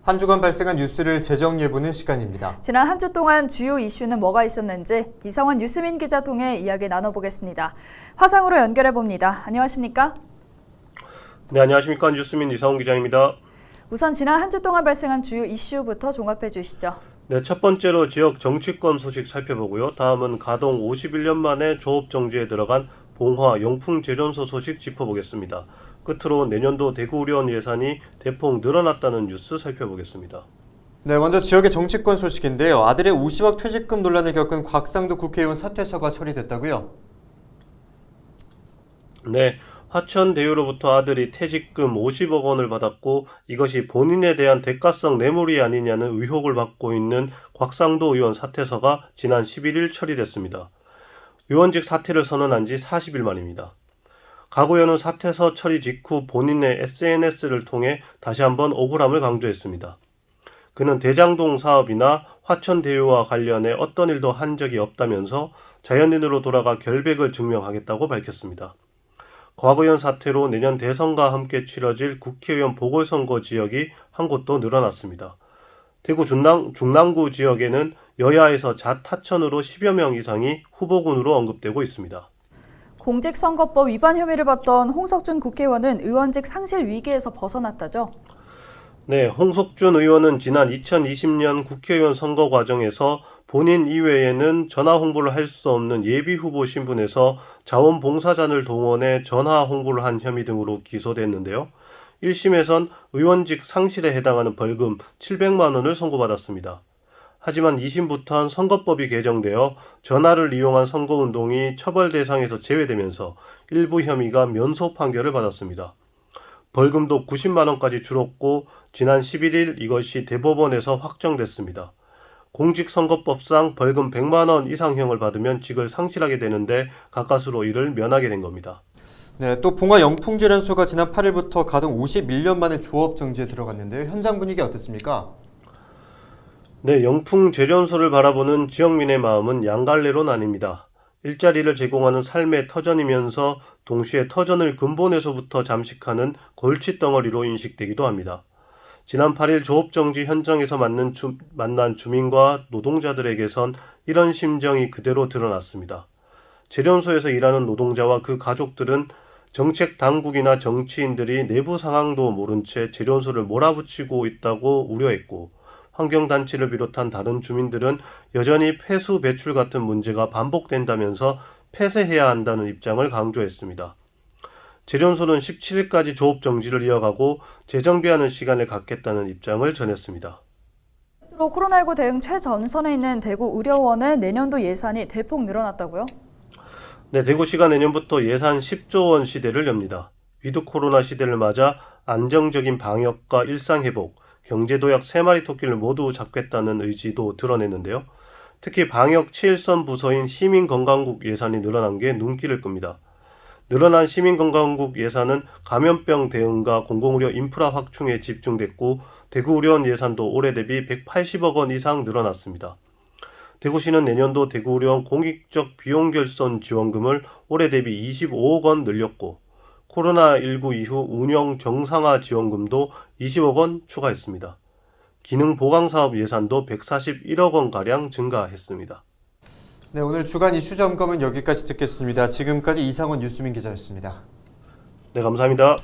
한 주간 발생한 뉴스를 재정리해보는 시간입니다. 지난 한 주 동안 주요 이슈는 뭐가 있었는지 이상원 뉴스민 기자 통해 이야기 나눠보겠습니다. 화상으로 연결해봅니다. 안녕하십니까? 네, 안녕하십니까. 뉴스민 이상원 기자입니다. 우선 지난 한 주 동안 발생한 주요 이슈부터 종합해 주시죠. 네, 첫 번째로 지역 정치권 소식 살펴보고요. 다음은 가동 51년 만에 조업 정지에 들어간 봉화 영풍제련소 소식 짚어보겠습니다. 끝으로 내년도 대구의료원 예산이 대폭 늘어났다는 뉴스 살펴보겠습니다. 네, 먼저 지역의 정치권 소식인데요. 아들의 50억 퇴직금 논란을 겪은 곽상도 국회의원 사퇴서가 처리됐다고요? 네, 화천대유로부터 아들이 퇴직금 50억 원을 받았고 이것이 본인에 대한 대가성 뇌물이 아니냐는 의혹을 받고 있는 곽상도 의원 사퇴서가 지난 11일 처리됐습니다. 의원직 사퇴를 선언한 지 40일 만입니다. 곽 의원은 사퇴서 처리 직후 본인의 SNS를 통해 다시 한번 억울함을 강조했습니다. 그는 대장동 사업이나 화천대유와 관련해 어떤 일도 한 적이 없다면서 자연인으로 돌아가 결백을 증명하겠다고 밝혔습니다. 곽 의원 사퇴로 내년 대선과 함께 치러질 국회의원 보궐선거 지역이 한 곳도 늘어났습니다. 대구 중랑구 지역에는 여야에서 자타천으로 10여 명 이상이 후보군으로 언급되고 있습니다. 공직선거법 위반 혐의를 받던 홍석준 국회의원은 의원직 상실 위기에서 벗어났다죠? 네, 홍석준 의원은 지난 2020년 국회의원 선거 과정에서 본인 이외에는 전화 홍보를 할 수 없는 예비후보 신분에서 자원봉사자를 동원해 전화 홍보를 한 혐의 등으로 기소됐는데요. 1심에선 의원직 상실에 해당하는 벌금 700만 원을 선고받았습니다. 하지만 2심부터는 선거법이 개정되어 전화를 이용한 선거운동이 처벌 대상에서 제외되면서 일부 혐의가 면소 판결을 받았습니다. 벌금도 90만 원까지 줄었고 지난 11일 이것이 대법원에서 확정됐습니다. 공직선거법상 벌금 100만 원 이상형을 받으면 직을 상실하게 되는데 가까스로 이를 면하게 된 겁니다. 네, 또 봉화 영풍제련소가 지난 8일부터 가동 51년 만에 조업 정지에 들어갔는데요. 현장 분위기 어떻습니까? 네, 영풍제련소를 바라보는 지역민의 마음은 양갈래로 나뉩니다. 일자리를 제공하는 삶의 터전이면서 동시에 터전을 근본에서부터 잠식하는 골칫덩어리로 인식되기도 합니다. 지난 8일 조업정지 현장에서 만난 주민과 노동자들에게선 이런 심정이 그대로 드러났습니다. 제련소에서 일하는 노동자와 그 가족들은 정책 당국이나 정치인들이 내부 상황도 모른 채 제련소를 몰아붙이고 있다고 우려했고 환경단체를 비롯한 다른 주민들은 여전히 폐수 배출 같은 문제가 반복된다면서 폐쇄해야 한다는 입장을 강조했습니다. 제련소는 17일까지 조업 정지를 이어가고 재정비하는 시간을 갖겠다는 입장을 전했습니다. 코로나19 대응 최전선에 있는 대구의료원의 내년도 예산이 대폭 늘어났다고요? 네, 대구시가 내년부터 예산 10조 원 시대를 엽니다. 위드 코로나 시대를 맞아 안정적인 방역과 일상회복, 경제도약 3마리 토끼를 모두 잡겠다는 의지도 드러냈는데요. 특히 방역 최일선 부서인 시민건강국 예산이 늘어난 게 눈길을 끕니다. 늘어난 시민건강국 예산은 감염병 대응과 공공의료 인프라 확충에 집중됐고 대구의료원 예산도 올해 대비 180억 원 이상 늘어났습니다. 대구시는 내년도 대구의료원 공익적 비용결손 지원금을 올해 대비 25억 원 늘렸고 코로나19 이후 운영 정상화 지원금도 20억 원 추가했습니다. 기능 보강 사업 예산도 141억 원가량 증가했습니다. 네, 오늘 주간 이슈 점검은 여기까지 듣겠습니다. 지금까지 이상원 뉴스민 기자였습니다. 네, 감사합니다.